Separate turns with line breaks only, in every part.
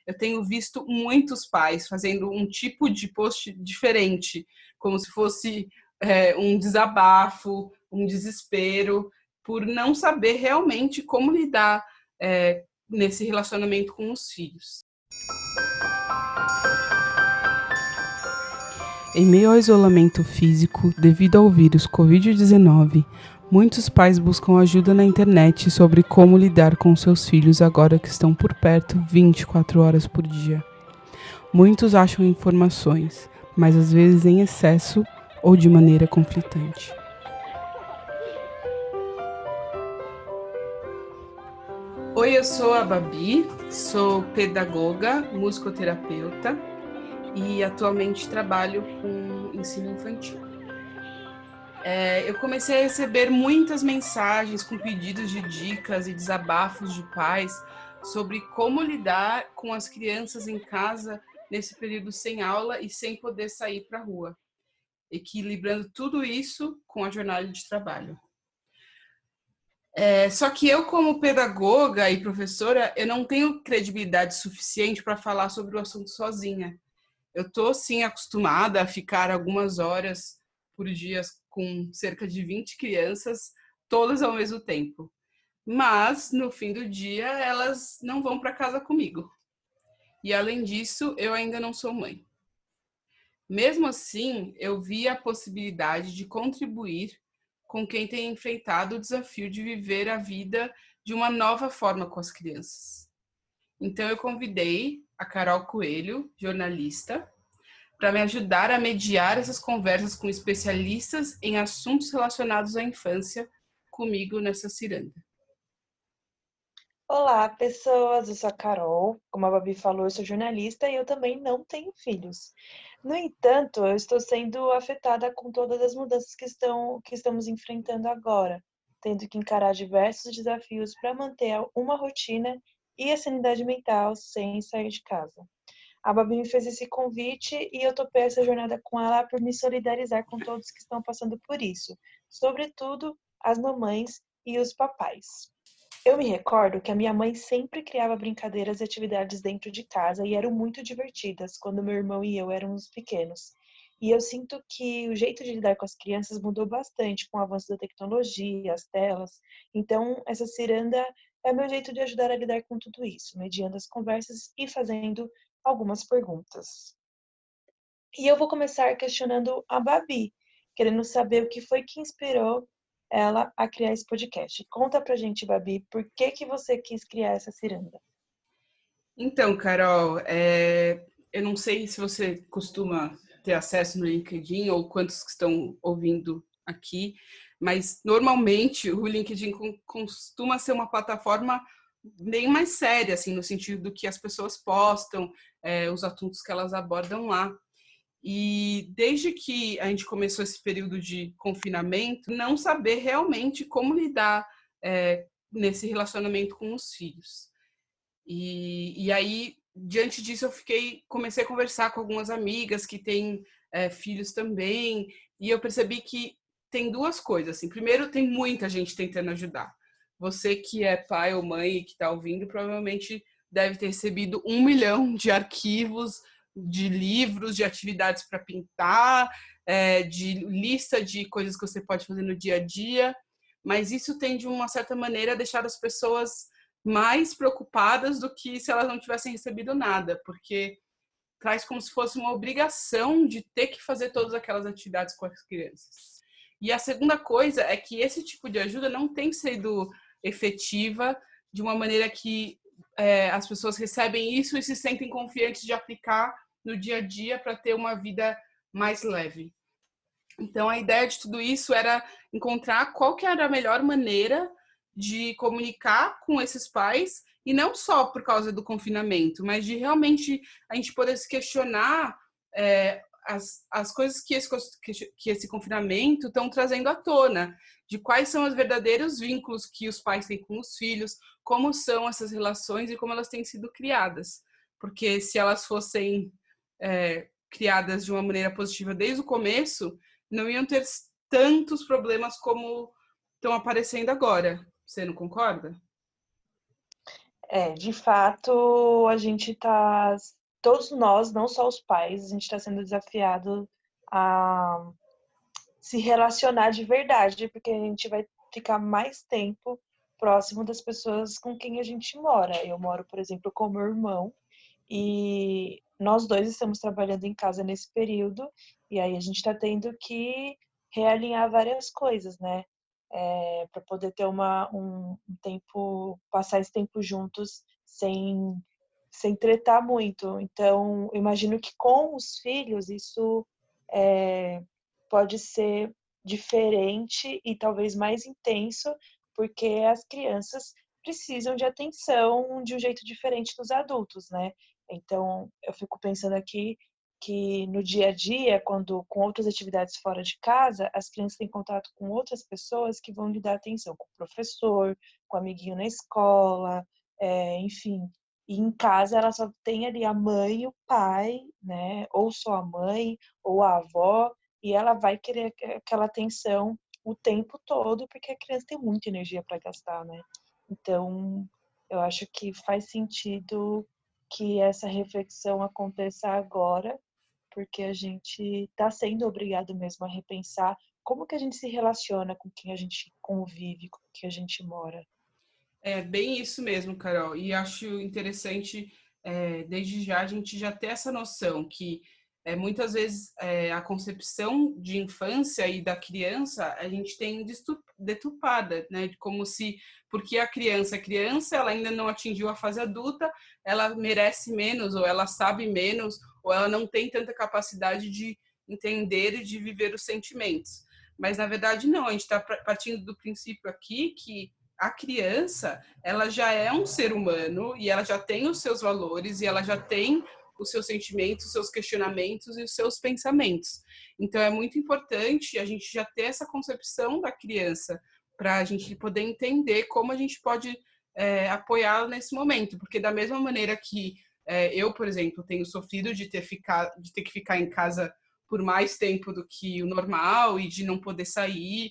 eu tenho visto muitos pais fazendo um tipo de post diferente, como se fosse um desabafo, um desespero, por não saber realmente como lidar nesse relacionamento com os filhos.
Em meio ao isolamento físico devido ao vírus Covid-19, muitos pais buscam ajuda na internet sobre como lidar com seus filhos agora que estão por perto 24 horas por dia. Muitos acham informações, mas às vezes em excesso ou de maneira conflitante.
Oi, eu sou a Babi, sou pedagoga, musicoterapeuta e atualmente trabalho com ensino infantil. Eu comecei a receber muitas mensagens com pedidos de dicas e desabafos de pais sobre como lidar com as crianças em casa nesse período sem aula e sem poder sair para a rua, equilibrando tudo isso com a jornada de trabalho. Só que eu, como pedagoga e professora, eu não tenho credibilidade suficiente para falar sobre o assunto sozinha. Eu estou, sim, acostumada a ficar algumas horas por dia com cerca de 20 crianças, todas ao mesmo tempo. Mas, no fim do dia, elas não vão para casa comigo. E, além disso, eu ainda não sou mãe. Mesmo assim, eu vi a possibilidade de contribuir com quem tem enfrentado o desafio de viver a vida de uma nova forma com as crianças. Então, eu convidei a Carol Coelho, jornalista, para me ajudar a mediar essas conversas com especialistas em assuntos relacionados à infância comigo nessa ciranda.
Olá, pessoas! Eu sou a Carol. Como a Babi falou, eu sou jornalista e eu também não tenho filhos. No entanto, eu estou sendo afetada com todas as mudanças que estamos enfrentando agora, tendo que encarar diversos desafios para manter uma rotina e a sanidade mental sem sair de casa. A Babi me fez esse convite e eu topei essa jornada com ela por me solidarizar com todos que estão passando por isso, sobretudo as mamães e os papais. Eu me recordo que a minha mãe sempre criava brincadeiras e atividades dentro de casa e eram muito divertidas quando meu irmão e eu éramos pequenos. E eu sinto que o jeito de lidar com as crianças mudou bastante com o avanço da tecnologia, as telas. Então, essa ciranda é meu jeito de ajudar a lidar com tudo isso, mediando as conversas e fazendo algumas perguntas. E eu vou começar questionando a Babi, querendo saber o que foi que inspirou ela a criar esse podcast. Conta pra gente, Babi, por que você quis criar essa ciranda?
Então, Carol, eu não sei se você costuma ter acesso no LinkedIn ou quantos que estão ouvindo aqui, mas normalmente o LinkedIn costuma ser uma plataforma bem mais séria, assim, no sentido do que as pessoas postam, os assuntos que elas abordam lá. E desde que a gente começou esse período de confinamento, não saber realmente como lidar nesse relacionamento com os filhos. E aí, diante disso, comecei a conversar com algumas amigas que têm filhos também, e eu percebi que tem duas coisas. Assim. Primeiro, tem muita gente tentando ajudar. Você que é pai ou mãe e que está ouvindo, provavelmente deve ter recebido 1 milhão de arquivos, de livros, de atividades para pintar, de lista de coisas que você pode fazer no dia a dia. Mas isso tem, de uma certa maneira, deixado as pessoas mais preocupadas do que se elas não tivessem recebido nada, porque traz como se fosse uma obrigação de ter que fazer todas aquelas atividades com as crianças. E a segunda coisa é que esse tipo de ajuda não tem sido efetiva de uma maneira que as pessoas recebem isso e se sentem confiantes de aplicar no dia a dia para ter uma vida mais leve. Então, a ideia de tudo isso era encontrar qual que era a melhor maneira de comunicar com esses pais, e não só por causa do confinamento, mas de realmente a gente poder se questionar as coisas que esse confinamento estão trazendo à tona, de quais são os verdadeiros vínculos que os pais têm com os filhos, como são essas relações e como elas têm sido criadas. Porque se elas fossem criadas de uma maneira positiva desde o começo, não iam ter tantos problemas como estão aparecendo agora. Você não concorda?
De fato, a gente tá, todos nós, não só os pais, a gente está sendo desafiado a se relacionar de verdade, porque a gente vai ficar mais tempo próximo das pessoas com quem a gente mora. Eu moro, por exemplo, com meu irmão e nós dois estamos trabalhando em casa nesse período e aí a gente está tendo que realinhar várias coisas, né? Para poder ter um tempo, passar esse tempo juntos sem tretar muito. Então, eu imagino que com os filhos isso é, pode ser diferente e talvez mais intenso, porque as crianças precisam de atenção de um jeito diferente dos adultos, né? Então, eu fico pensando aqui que no dia a dia, quando com outras atividades fora de casa, as crianças têm contato com outras pessoas que vão lhe dar atenção, com o professor, com o amiguinho na escola, enfim. E em casa ela só tem ali a mãe e o pai, né? Ou só a mãe, ou a avó, e ela vai querer aquela atenção o tempo todo, porque a criança tem muita energia para gastar, né? Então, eu acho que faz sentido que essa reflexão aconteça agora, porque a gente está sendo obrigado mesmo a repensar como que a gente se relaciona com quem a gente convive, com quem a gente mora.
É bem isso mesmo, Carol. E acho interessante, desde já, a gente já ter essa noção que muitas vezes a concepção de infância e da criança a gente tem deturpada, né? Como se, porque a criança, ela ainda não atingiu a fase adulta, ela merece menos, ou ela sabe menos, ou ela não tem tanta capacidade de entender e de viver os sentimentos. Mas, na verdade, não. A gente está partindo do princípio aqui que a criança, ela já é um ser humano e ela já tem os seus valores e ela já tem os seus sentimentos, os seus questionamentos e os seus pensamentos. Então é muito importante a gente já ter essa concepção da criança para a gente poder entender como a gente pode apoiá-la nesse momento, porque da mesma maneira que eu, por exemplo, tenho sofrido de ter que ficar em casa por mais tempo do que o normal e de não poder sair,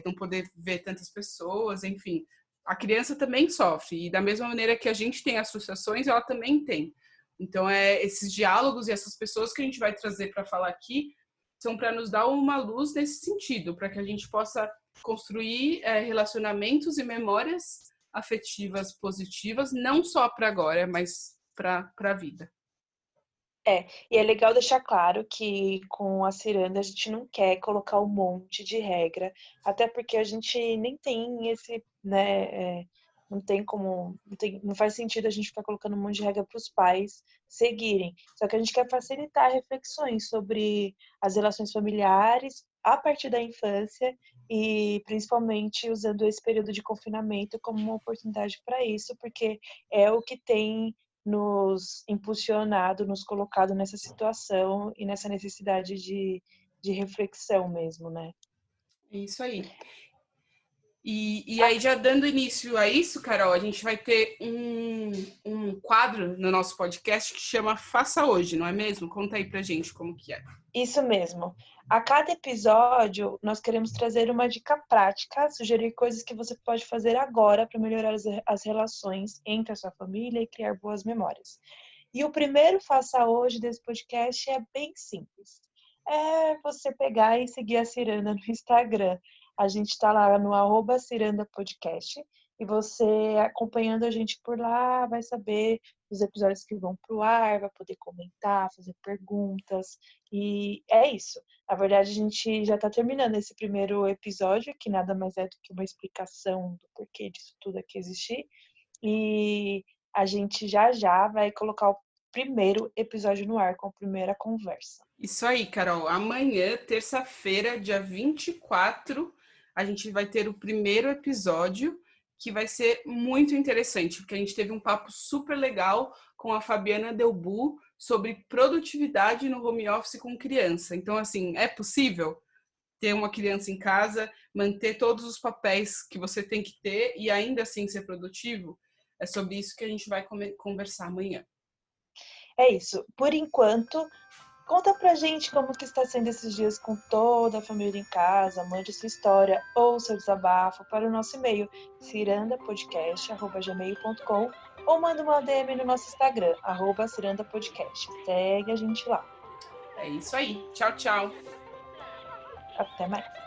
não poder ver tantas pessoas, enfim. A criança também sofre, e da mesma maneira que a gente tem associações, ela também tem. Então, esses diálogos e essas pessoas que a gente vai trazer para falar aqui são para nos dar uma luz nesse sentido, para que a gente possa construir relacionamentos e memórias afetivas positivas, não só para agora, mas para a vida.
E é legal deixar claro que com a ciranda a gente não quer colocar um monte de regra, até porque a gente nem tem esse, né, não tem como, não faz sentido a gente ficar colocando um monte de regra para os pais seguirem. Só que a gente quer facilitar reflexões sobre as relações familiares a partir da infância e principalmente usando esse período de confinamento como uma oportunidade para isso, porque é o que tem nos impulsionado, nos colocado nessa situação e nessa necessidade de reflexão mesmo, né?
É isso aí. E aí, já dando início a isso, Carol, a gente vai ter um quadro no nosso podcast que chama Faça Hoje, não é mesmo? Conta aí pra gente como que é.
Isso mesmo. A cada episódio, nós queremos trazer uma dica prática, sugerir coisas que você pode fazer agora para melhorar as relações entre a sua família e criar boas memórias. E o primeiro Faça Hoje desse podcast é bem simples. É você pegar e seguir a Ciranda no Instagram. A gente está lá no @cirandapodcast e você acompanhando a gente por lá vai saber os episódios que vão pro ar, vai poder comentar, fazer perguntas. E é isso. Na verdade, a gente já está terminando esse primeiro episódio, que nada mais é do que uma explicação do porquê disso tudo aqui existir. E a gente já vai colocar o primeiro episódio no ar com a primeira conversa.
Isso aí, Carol. Amanhã, terça-feira, dia 24, a gente vai ter o primeiro episódio, que vai ser muito interessante, porque a gente teve um papo super legal com a Fabiana Delbu sobre produtividade no home office com criança. Então, assim, é possível ter uma criança em casa, manter todos os papéis que você tem que ter e ainda assim ser produtivo? É sobre isso que a gente vai conversar amanhã.
É isso. Por enquanto, conta pra gente como que está sendo esses dias com toda a família em casa, mande sua história ou seu desabafo para o nosso e-mail cirandapodcast@gmail.com ou manda uma DM no nosso Instagram, @cirandapodcast. Segue a gente lá.
É isso aí. Tchau, tchau.
Até mais.